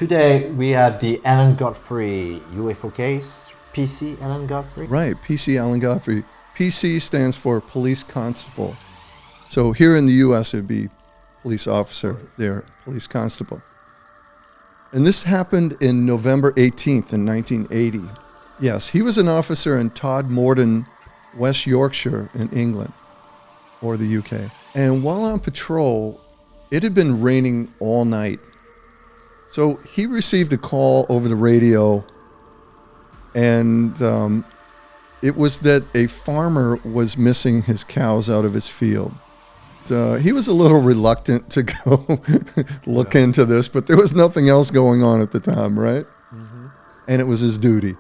today we have the Alan Godfrey UFO case. PC Alan Godfrey? Right, PC Alan Godfrey. PC stands for Police Constable. So here in the U.S. it'd be police officer, there, Police Constable. And this happened in November 18th in 1980. Yes, he was an officer in Todmorden, West Yorkshire in England, or the UK. And while on patrol, it had been raining all night. So he received a call over the radio, and it was that a farmer was missing his cows out of his field. He was a little reluctant to go look into this, but there was nothing else going on at the time, right? Mm-hmm. And it was his duty.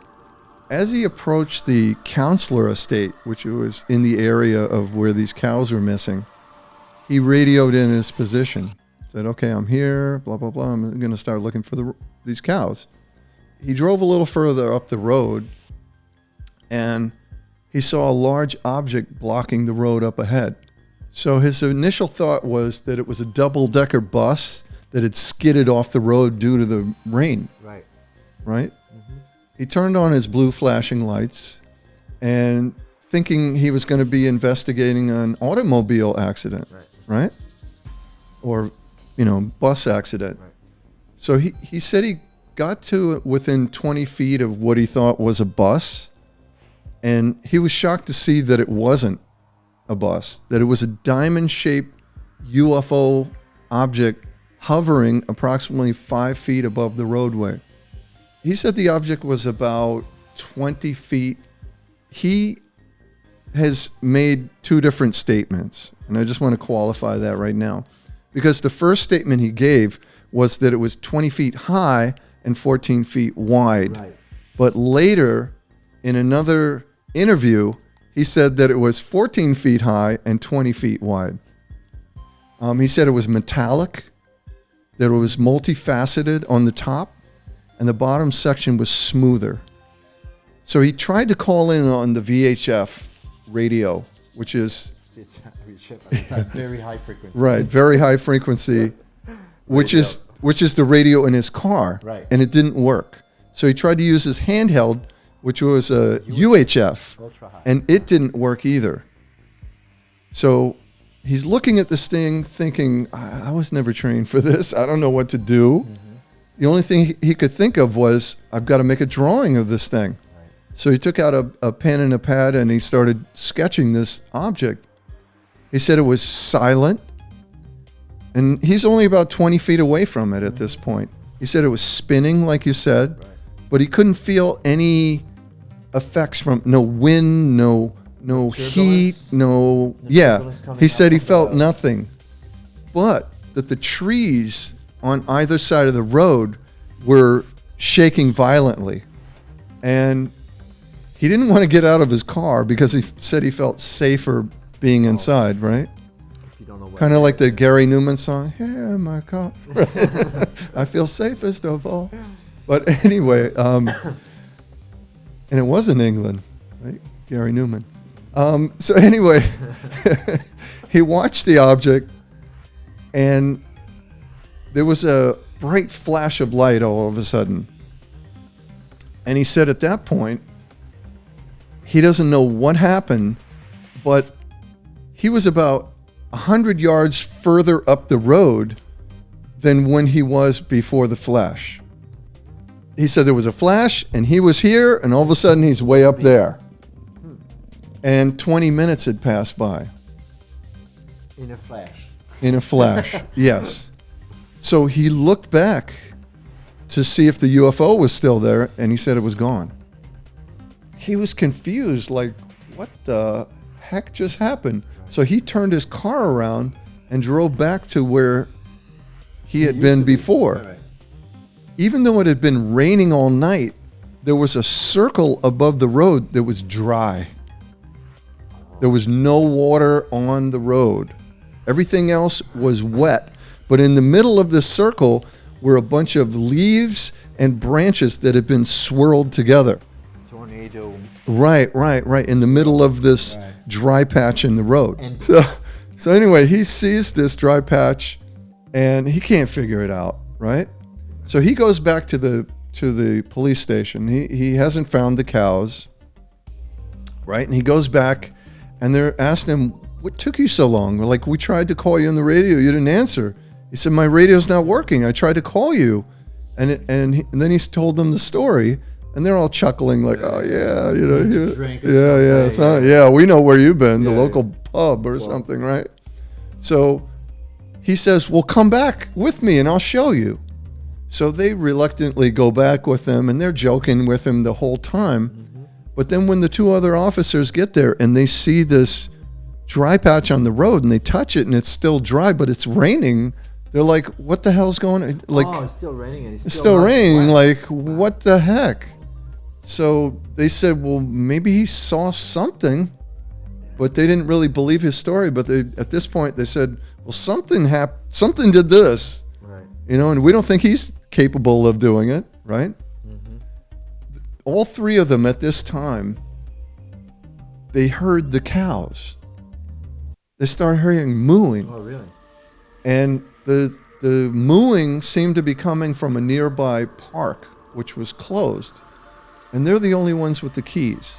As he approached the counselor estate, which was in the area of where these cows were missing, he radioed in his position. Said, okay, I'm here, blah, blah, blah. I'm going to start looking for these cows. He drove a little further up the road, and he saw a large object blocking the road up ahead. So his initial thought was that it was a double-decker bus that had skidded off the road due to the rain. Right. Right? Mm-hmm. He turned on his blue flashing lights and thinking he was going to be investigating an automobile accident, right? Or, bus accident. Right. So he said he got to within 20 feet of what he thought was a bus, and he was shocked to see that it wasn't a bus, that it was a diamond-shaped UFO object hovering approximately 5 feet above the roadway. He said the object was about 20 feet. He has made two different statements, and I just want to qualify that right now, because the first statement he gave was that it was 20 feet high and 14 feet wide. Right. But later, in another interview, he said that it was 14 feet high and 20 feet wide. He said it was metallic, that it was multifaceted on the top, and the bottom section was smoother. So he tried to call in on the VHF radio, which is very high frequency. Right, very high frequency, which is the radio in his car, right. And it didn't work. So he tried to use his handheld, which was a UHF, and it didn't work either. So he's looking at this thing thinking, I was never trained for this. I don't know what to do. Mm-hmm. The only thing he could think of was, I've got to make a drawing of this thing. Right. So he took out a pen and a pad and he started sketching this object. He said it was silent, and he's only about 20 feet away from it at this point. He said it was spinning, like you said, right. But he couldn't feel any effects from no wind, no heat, no. Yeah, he said he felt nothing, but that the trees on either side of the road were shaking violently, and he didn't want to get out of his car because he said he felt safer being inside, right? Kind of like the Gary Newman song, "Here in my car, I feel safest of all." But anyway, and it was in England, right? Gary Newman. So anyway, he watched the object, and there was a bright flash of light all of a sudden. And he said at that point, he doesn't know what happened, but he was about 100 yards further up the road than when he was before the flash. He said there was a flash, and he was here, and all of a sudden he's way up there. And 20 minutes had passed by. In a flash. In a flash, yes. So he looked back to see if the UFO was still there, and he said it was gone. He was confused, like, what the heck just happened? So he turned his car around and drove back to where he had been before. Right. Even though it had been raining all night, there was a circle above the road that was dry. There was no water on the road. Everything else was wet. But in the middle of this circle were a bunch of leaves and branches that had been swirled together. Tornado. Right. In the middle of this dry patch in the road. So anyway, he sees this dry patch, and he can't figure it out, right? So he goes back to the police station. He hasn't found the cows, right? And he goes back, and they're asking him, "What took you so long?" We're like, "We tried to call you on the radio. You didn't answer." He said, "My radio's not working. I tried to call you," and then he's told them the story, and they're all chuckling like, "Oh yeah, yeah, we know where you've been, the local pub or something, right?" So he says, "Well, come back with me, and I'll show you." So they reluctantly go back with him, and they're joking with him the whole time. But then when the two other officers get there and they see this dry patch on the road and they touch it and it's still dry, but it's raining, they're like, "What the hell's going on?" Like, oh, it's still raining. And it's still raining. wet. Like, what the heck? So they said, well, maybe he saw something, but they didn't really believe his story. But at this point, they said, well, something happened. Something did this, Right. and we don't think he's capable of doing it, right? All three of them at this time, they heard the cows. They started hearing mooing. Oh, really? And the mooing seemed to be coming from a nearby park, which was closed. And they're the only ones with the keys.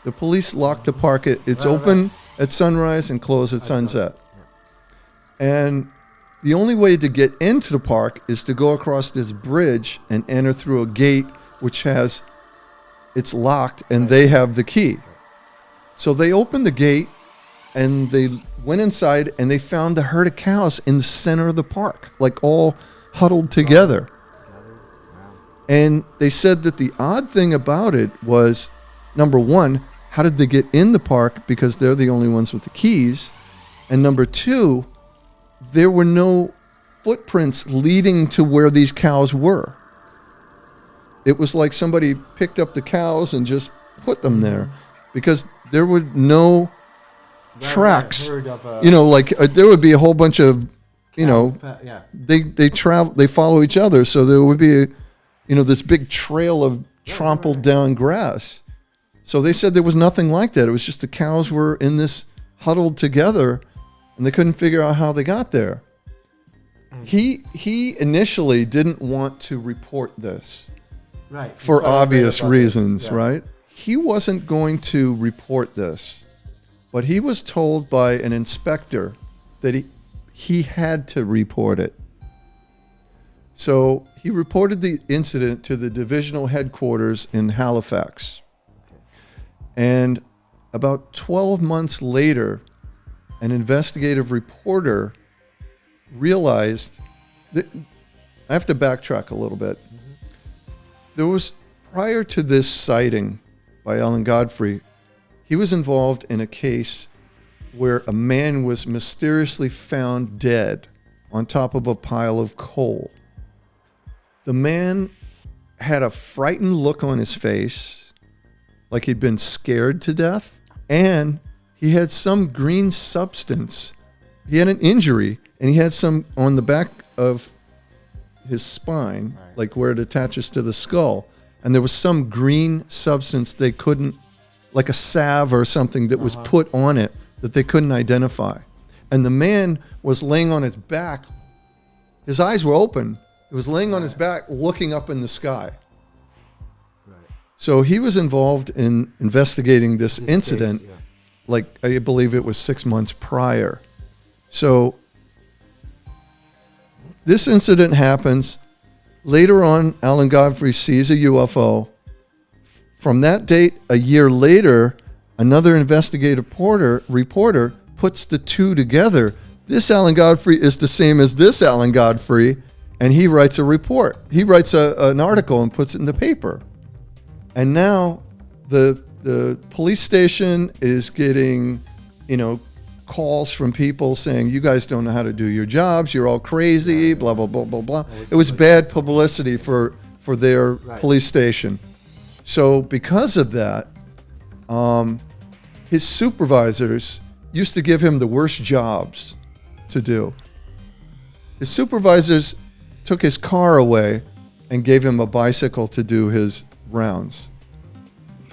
The police locked the park. It's open at sunrise and closed at sunset. And the only way to get into the park is to go across this bridge and enter through a gate, which it's locked, and they have the key. So they opened the gate, and they went inside, and they found a herd of cows in the center of the park, like all huddled together. And they said that the odd thing about it was, number one, how did they get in the park? Because they're the only ones with the keys. And number two, there were no footprints leading to where these cows were. It was like somebody picked up the cows and just put them there, because there were no tracks. There would be a whole bunch of, they follow each other. So there would be this big trail of trampled down grass. So they said there was nothing like that. It was just the cows were in this huddled together, and they couldn't figure out how they got there. He initially didn't want to report this, right? For obvious reasons, right? He wasn't going to report this, but he was told by an inspector that he had to report it. So he reported the incident to the divisional headquarters in Halifax. And about 12 months later, an investigative reporter realized that, I have to backtrack a little bit. There was, prior to this sighting by Alan Godfrey, he was involved in a case where a man was mysteriously found dead on top of a pile of coal. The man had a frightened look on his face, like he'd been scared to death, and he had some green substance. He had an injury, and he had some on the back of his spine, like where it attaches to the skull, and there was some green substance they couldn't, like a salve or something that was put on it that they couldn't identify. And the man was laying on his back. His eyes were open. He was laying on his back looking up in the sky. So he was involved in investigating this incident, case, like I believe it was 6 months prior. So this incident happens. Later on, Alan Godfrey sees a UFO. From that date, a year later, another investigative reporter puts the two together. This Alan Godfrey is the same as this Alan Godfrey, and he writes a report. He writes an article and puts it in the paper. And now the police station is getting, calls from people saying, you guys don't know how to do your jobs. You're all crazy, blah, blah, blah, blah, blah. It was bad publicity for their police station. So because of that, his supervisors used to give him the worst jobs to do. His supervisors took his car away and gave him a bicycle to do his rounds.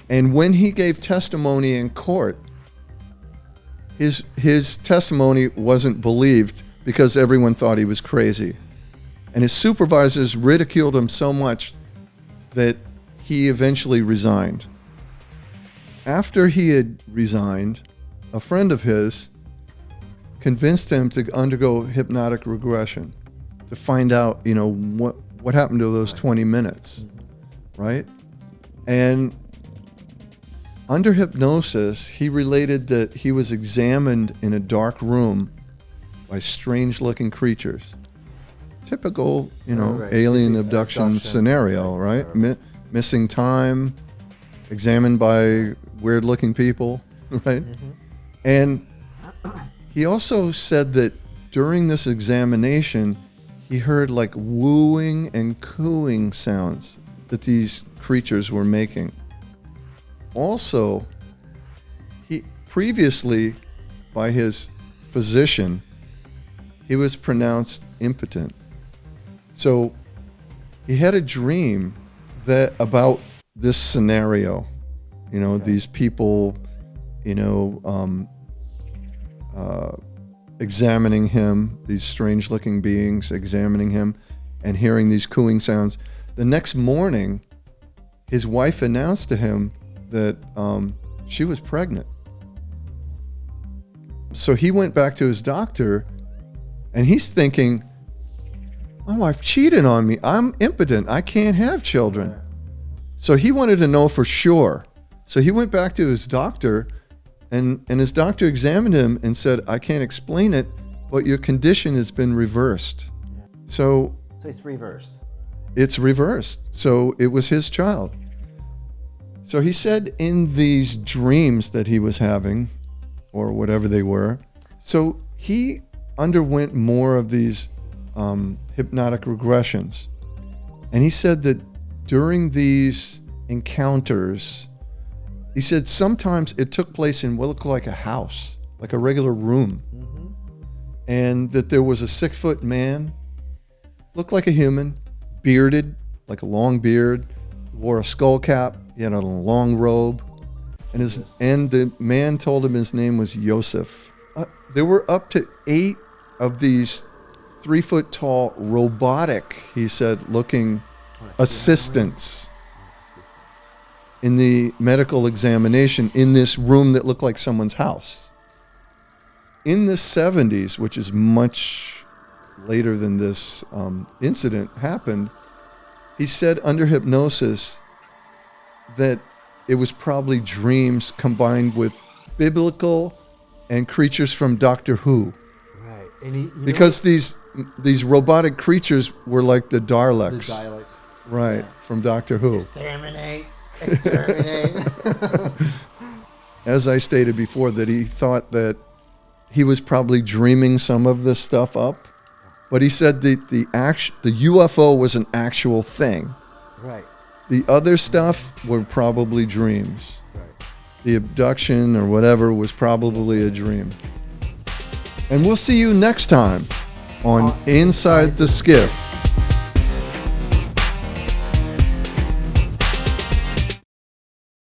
And when he gave testimony in court, his testimony wasn't believed because everyone thought he was crazy. And his supervisors ridiculed him so much that he eventually resigned. After he had resigned, a friend of his convinced him to undergo hypnotic regression to find out, what happened to those 20 minutes, right? And under hypnosis, he related that he was examined in a dark room by strange-looking creatures. Typical, alien abduction scenario, right? Missing time, examined by weird-looking people, right? And he also said that during this examination, he heard like wooing and cooing sounds that these creatures were making. Also, he previously, by his physician, he was pronounced impotent. So he had a dream about this scenario, these people, examining him, these strange-looking beings examining him and hearing these cooing sounds. The next morning, his wife announced to him that she was pregnant. So he went back to his doctor, and he's thinking, my wife cheated on me. I'm impotent. I can't have children. So he wanted to know for sure. So he went back to his doctor, and his doctor examined him and said, I can't explain it, but your condition has been reversed. So it's reversed. It's reversed. So it was his child. So he said in these dreams that he was having, or whatever they were, so he underwent more of these hypnotic regressions. And he said that during these encounters, he said sometimes it took place in what looked like a house, like a regular room. And that there was a 6-foot man, looked like a human, bearded, like a long beard, wore a skull cap, he had a long robe. And the man told him his name was Joseph. There were up to 8 of these 3-foot tall robotic, he said, looking assistants in the medical examination in this room that looked like someone's house. In the 70s, which is much later than this incident happened, he said under hypnosis that it was probably dreams combined with biblical and creatures from Doctor Who. Right. And because these robotic creatures were like the Daleks. The Daleks. Right, yeah. From Doctor Who. Exterminate. As I stated before, that he thought that he was probably dreaming some of this stuff up, but he said that the UFO was an actual thing. Right. The other stuff were probably dreams. Right. The abduction or whatever was probably a dream. And we'll see you next time on Inside the SCIF.